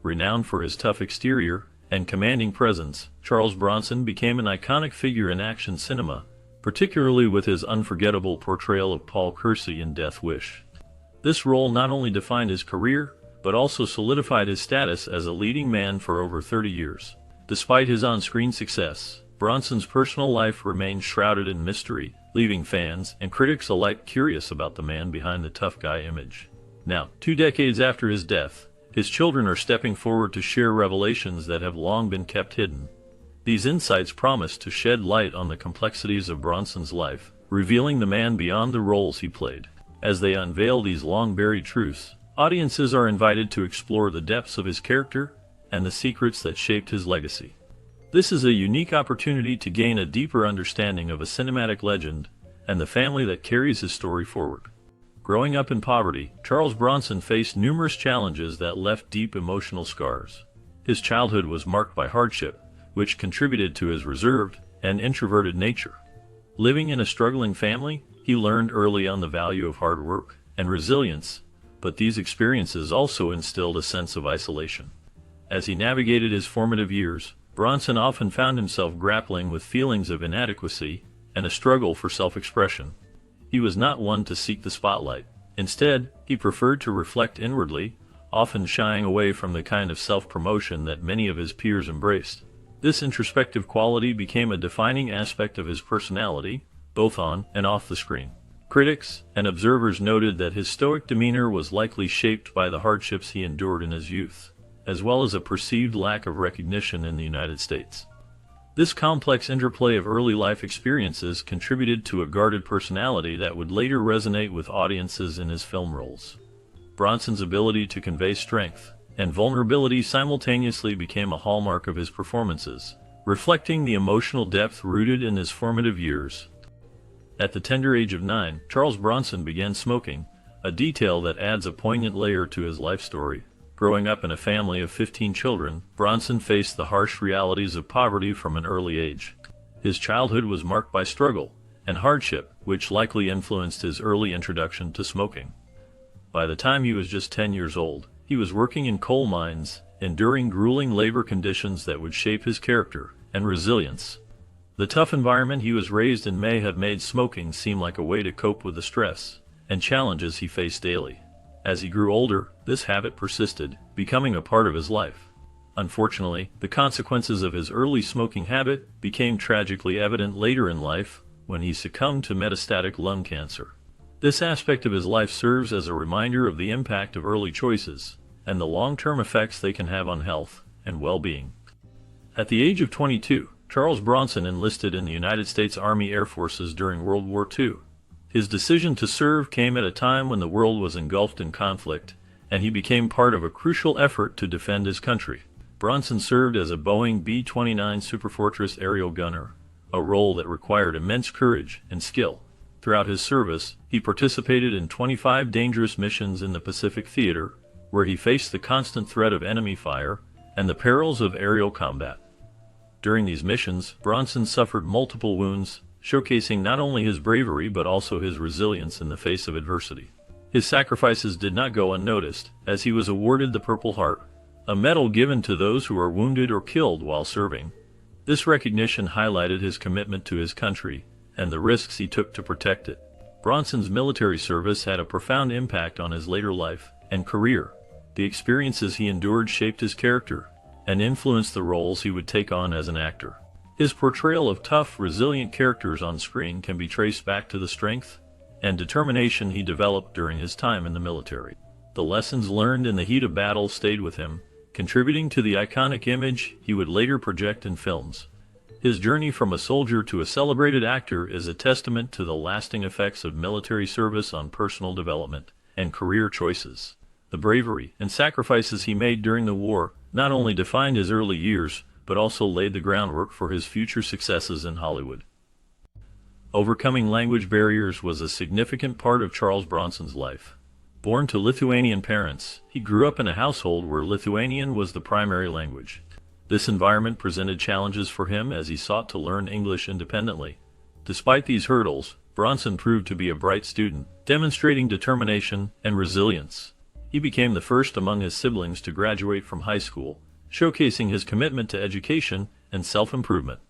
Renowned for his tough exterior and commanding presence, Charles Bronson became an iconic figure in action cinema, particularly with his unforgettable portrayal of Paul Kersey in Death Wish. This role not only defined his career, but also solidified his status as a leading man for over 30 years. Despite his on-screen success, Bronson's personal life remained shrouded in mystery, leaving fans and critics alike curious about the man behind the tough guy image. Now, 2 decades after his death, his children are stepping forward to share revelations that have long been kept hidden. These insights promise to shed light on the complexities of Bronson's life, revealing the man beyond the roles he played. As they unveil these long-buried truths, audiences are invited to explore the depths of his character and the secrets that shaped his legacy. This is a unique opportunity to gain a deeper understanding of a cinematic legend and the family that carries his story forward. Growing up in poverty, Charles Bronson faced numerous challenges that left deep emotional scars. His childhood was marked by hardship, which contributed to his reserved and introverted nature. Living in a struggling family, he learned early on the value of hard work and resilience, but these experiences also instilled a sense of isolation. As he navigated his formative years, Bronson often found himself grappling with feelings of inadequacy and a struggle for self-expression. He was not one to seek the spotlight. Instead, he preferred to reflect inwardly, often shying away from the kind of self-promotion that many of his peers embraced. This introspective quality became a defining aspect of his personality, both on and off the screen. Critics and observers noted that his stoic demeanor was likely shaped by the hardships he endured in his youth, as well as a perceived lack of recognition in the United States. This complex interplay of early life experiences contributed to a guarded personality that would later resonate with audiences in his film roles. Bronson's ability to convey strength and vulnerability simultaneously became a hallmark of his performances, reflecting the emotional depth rooted in his formative years. At the tender age of 9, Charles Bronson began smoking, a detail that adds a poignant layer to his life story. Growing up in a family of 15 children, Bronson faced the harsh realities of poverty from an early age. His childhood was marked by struggle and hardship, which likely influenced his early introduction to smoking. By the time he was just 10 years old, he was working in coal mines, enduring grueling labor conditions that would shape his character and resilience. The tough environment he was raised in may have made smoking seem like a way to cope with the stress and challenges he faced daily. As he grew older, this habit persisted, becoming a part of his life. Unfortunately, the consequences of his early smoking habit became tragically evident later in life when he succumbed to metastatic lung cancer. This aspect of his life serves as a reminder of the impact of early choices and the long-term effects they can have on health and well-being. At the age of 22, Charles Bronson enlisted in the United States Army Air Forces during World War II. His decision to serve came at a time when the world was engulfed in conflict, and he became part of a crucial effort to defend his country. Bronson served as a Boeing B-29 Superfortress aerial gunner, a role that required immense courage and skill. Throughout his service, he participated in 25 dangerous missions in the Pacific Theater, where he faced the constant threat of enemy fire and the perils of aerial combat. During these missions, Bronson suffered multiple wounds, showcasing not only his bravery but also his resilience in the face of adversity. His sacrifices did not go unnoticed, as he was awarded the Purple Heart, a medal given to those who are wounded or killed while serving. This recognition highlighted his commitment to his country and the risks he took to protect it. Bronson's military service had a profound impact on his later life and career. The experiences he endured shaped his character and influenced the roles he would take on as an actor. His portrayal of tough, resilient characters on screen can be traced back to the strength and determination he developed during his time in the military. The lessons learned in the heat of battle stayed with him, contributing to the iconic image he would later project in films. His journey from a soldier to a celebrated actor is a testament to the lasting effects of military service on personal development and career choices. The bravery and sacrifices he made during the war not only defined his early years, but also laid the groundwork for his future successes in Hollywood. Overcoming language barriers was a significant part of Charles Bronson's life. Born to Lithuanian parents, he grew up in a household where Lithuanian was the primary language. This environment presented challenges for him as he sought to learn English independently. Despite these hurdles, Bronson proved to be a bright student, demonstrating determination and resilience. He became the first among his siblings to graduate from high school, showcasing his commitment to education and self-improvement.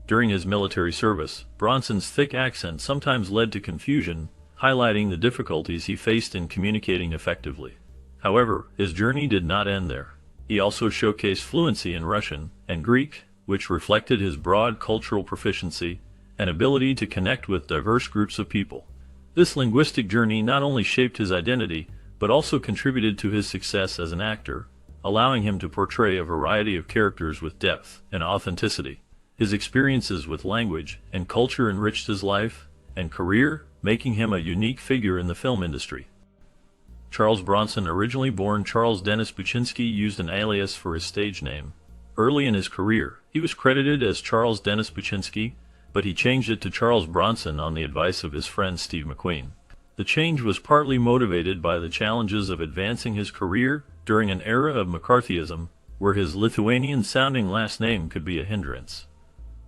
During his military service, Bronson's thick accent sometimes led to confusion, highlighting the difficulties he faced in communicating effectively. However, his journey did not end there. He also showcased fluency in Russian and Greek, which reflected his broad cultural proficiency and ability to connect with diverse groups of people. This linguistic journey not only shaped his identity, but also contributed to his success as an actor, allowing him to portray a variety of characters with depth and authenticity. His experiences with language and culture enriched his life and career, making him a unique figure in the film industry. Charles Bronson, originally born Charles Dennis Buczynski, used an alias for his stage name. Early in his career, he was credited as Charles Dennis Buczynski, but he changed it to Charles Bronson on the advice of his friend Steve McQueen. The change was partly motivated by the challenges of advancing his career during an era of McCarthyism, where his Lithuanian-sounding last name could be a hindrance.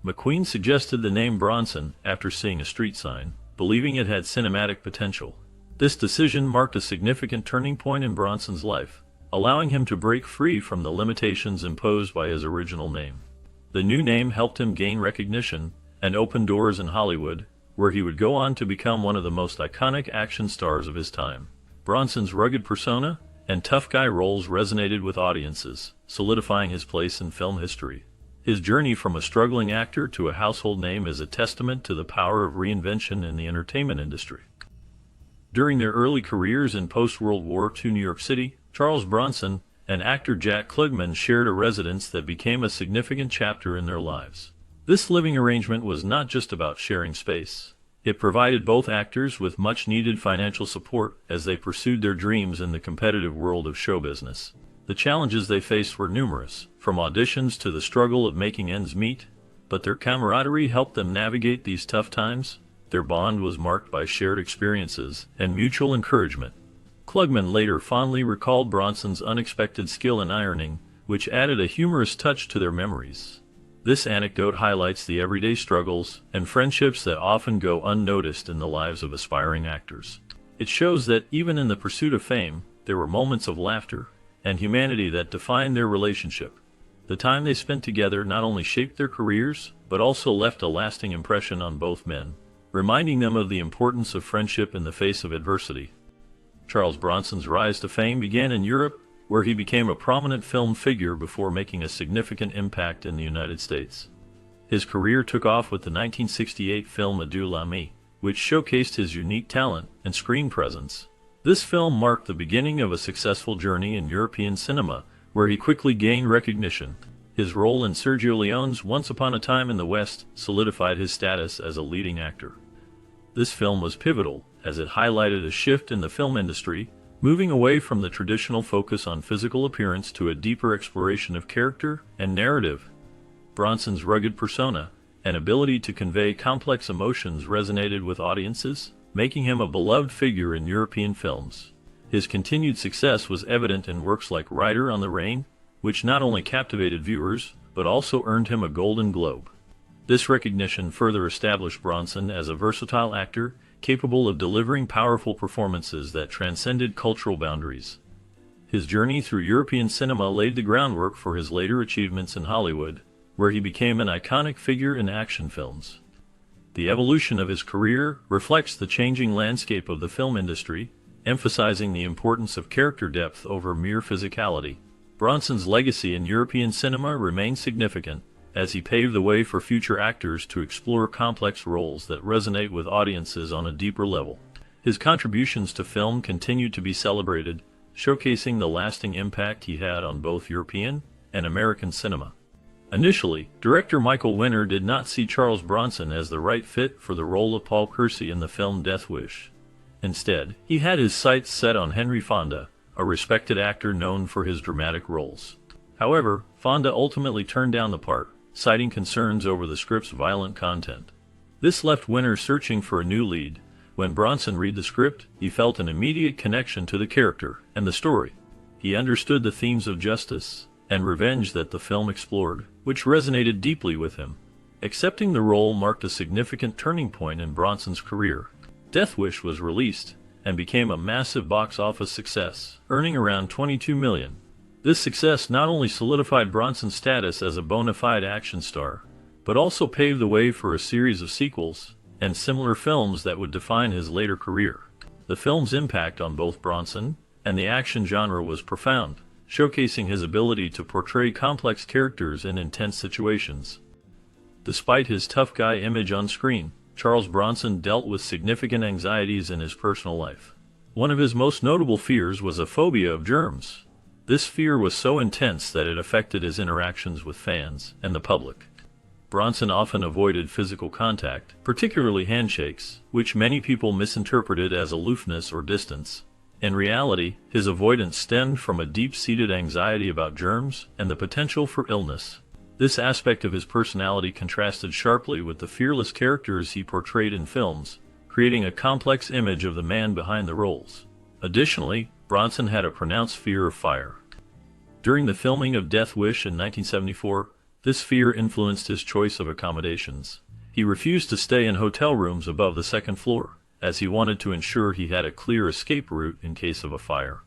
McQueen suggested the name Bronson after seeing a street sign, believing it had cinematic potential. This decision marked a significant turning point in Bronson's life, allowing him to break free from the limitations imposed by his original name. The new name helped him gain recognition and open doors in Hollywood, where he would go on to become one of the most iconic action stars of his time. Bronson's rugged persona and tough guy roles resonated with audiences, solidifying his place in film history. His journey from a struggling actor to a household name is a testament to the power of reinvention in the entertainment industry. During their early careers in post-World War II New York City, Charles Bronson and actor Jack Klugman shared a residence that became a significant chapter in their lives. This living arrangement was not just about sharing space. It provided both actors with much-needed financial support as they pursued their dreams in the competitive world of show business. The challenges they faced were numerous, from auditions to the struggle of making ends meet, but their camaraderie helped them navigate these tough times. Their bond was marked by shared experiences and mutual encouragement. Klugman later fondly recalled Bronson's unexpected skill in ironing, which added a humorous touch to their memories. This anecdote highlights the everyday struggles and friendships that often go unnoticed in the lives of aspiring actors. It shows that even in the pursuit of fame, there were moments of laughter and humanity that defined their relationship. The time they spent together not only shaped their careers, but also left a lasting impression on both men, reminding them of the importance of friendship in the face of adversity. Charles Bronson's rise to fame began in Europe, where he became a prominent film figure before making a significant impact in the United States. His career took off with the 1968 film Adieu l'ami, which showcased his unique talent and screen presence. This film marked the beginning of a successful journey in European cinema, where he quickly gained recognition. His role in Sergio Leone's Once Upon a Time in the West solidified his status as a leading actor. This film was pivotal, as it highlighted a shift in the film industry, moving away from the traditional focus on physical appearance to a deeper exploration of character and narrative. Bronson's rugged persona and ability to convey complex emotions resonated with audiences, making him a beloved figure in European films. His continued success was evident in works like Rider on the Rain, which not only captivated viewers, but also earned him a Golden Globe. This recognition further established Bronson as a versatile actor, capable of delivering powerful performances that transcended cultural boundaries. His journey through European cinema laid the groundwork for his later achievements in Hollywood, where he became an iconic figure in action films. The evolution of his career reflects the changing landscape of the film industry, emphasizing the importance of character depth over mere physicality. Bronson's legacy in European cinema remains significant, as he paved the way for future actors to explore complex roles that resonate with audiences on a deeper level. His contributions to film continue to be celebrated, showcasing the lasting impact he had on both European and American cinema. Initially, director Michael Winner did not see Charles Bronson as the right fit for the role of Paul Kersey in the film Death Wish. Instead, he had his sights set on Henry Fonda, a respected actor known for his dramatic roles. However, Fonda ultimately turned down the part, citing concerns over the script's violent content. This left Winner searching for a new lead. When Bronson read the script, he felt an immediate connection to the character and the story. He understood the themes of justice and revenge that the film explored, which resonated deeply with him. Accepting the role marked a significant turning point in Bronson's career. Death Wish was released, and became a massive box office success, earning around $22 million. This success not only solidified Bronson's status as a bona fide action star, but also paved the way for a series of sequels and similar films that would define his later career. The film's impact on both Bronson and the action genre was profound, showcasing his ability to portray complex characters in intense situations. Despite his tough guy image on screen, Charles Bronson dealt with significant anxieties in his personal life. One of his most notable fears was a phobia of germs. This fear was so intense that it affected his interactions with fans and the public. Bronson often avoided physical contact, particularly handshakes, which many people misinterpreted as aloofness or distance. In reality, his avoidance stemmed from a deep-seated anxiety about germs and the potential for illness. This aspect of his personality contrasted sharply with the fearless characters he portrayed in films, creating a complex image of the man behind the roles. Additionally, Bronson had a pronounced fear of fire. During the filming of Death Wish in 1974, this fear influenced his choice of accommodations. He refused to stay in hotel rooms above the second floor, as he wanted to ensure he had a clear escape route in case of a fire.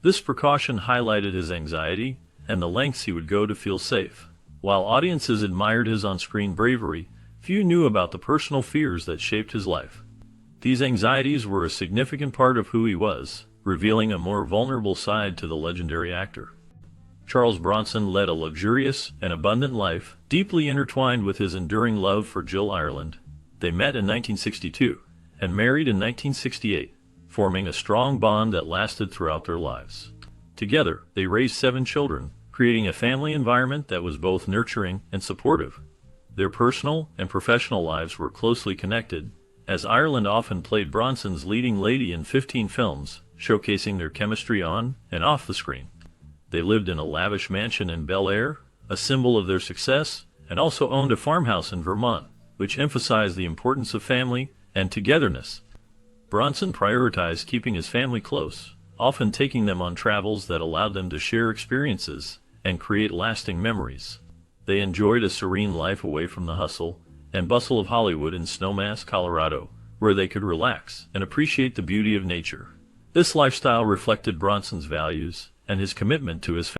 This precaution highlighted his anxiety and the lengths he would go to feel safe. While audiences admired his on-screen bravery, few knew about the personal fears that shaped his life. These anxieties were a significant part of who he was, revealing a more vulnerable side to the legendary actor. Charles Bronson led a luxurious and abundant life, deeply intertwined with his enduring love for Jill Ireland. They met in 1962 and married in 1968, forming a strong bond that lasted throughout their lives. Together, they raised 7 children, creating a family environment that was both nurturing and supportive. Their personal and professional lives were closely connected, as Ireland often played Bronson's leading lady in 15 films, showcasing their chemistry on and off the screen. They lived in a lavish mansion in Bel Air, a symbol of their success, and also owned a farmhouse in Vermont, which emphasized the importance of family and togetherness. Bronson prioritized keeping his family close, often taking them on travels that allowed them to share experiences and create lasting memories. They enjoyed a serene life away from the hustle and bustle of Hollywood in Snowmass, Colorado, where they could relax and appreciate the beauty of nature. This lifestyle reflected Bronson's values and his commitment to his family.